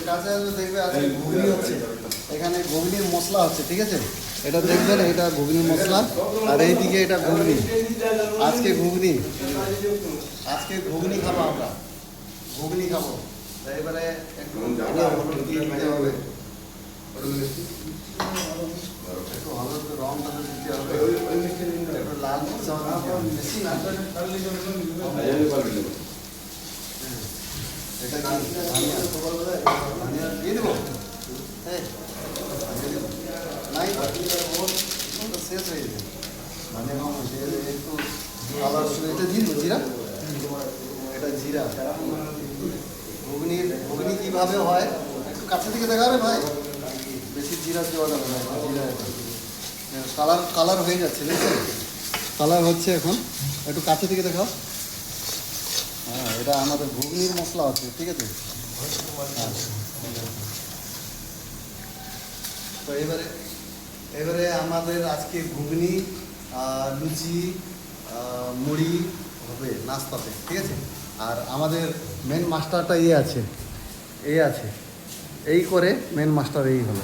কাছে আসলে দেখবে আজকে ঘুগনি হচ্ছে, এখানে ঘুগনির মশলা হচ্ছে, ঠিক আছে? এটা দেখবেন, এটা ঘুগনির মশলা, আর এইদিকে এটা ঘুগনি। আজকে ঘুগনি, আজকে ঘুগনি খাবো আমরা, ঘুগনি খাবো। এবারে একটু হলুদ দিয়ে দিতে হবে, একটু হলুদ রংটা দিতে হবে, একটু লাল মশলা বেশি না। এটা কি ধনিয়া দিয়ে দেবো? হ্যাঁ নাই তো শেষ হয়ে যাবে। ধনিয়া কম হয়েছে, একটু কালার, এটা দিয়ে দেবো জিরা, এটা জিরা। ঘুগনি কীভাবে হয় একটু কাছে থেকে দেখাবে ভাই, বেশি জিরা দেওয়াটা হবে না, জিরা কালার কালার হয়ে যাচ্ছে, দেখছেন? কালার হচ্ছে এখন, একটু কাছে থেকে দেখাও। হ্যাঁ, এটা আমাদের ঘুগনির মশলা আছে, ঠিক আছে? হ্যাঁ। তো এবারে আমাদের আজকে ঘুগনি, লুচি, মুড়ি হবে নাস্তাতে, ঠিক আছে? আর আমাদের মেন মাস্টারটা আছে, এই করে মেন মাস্টার এই হলো।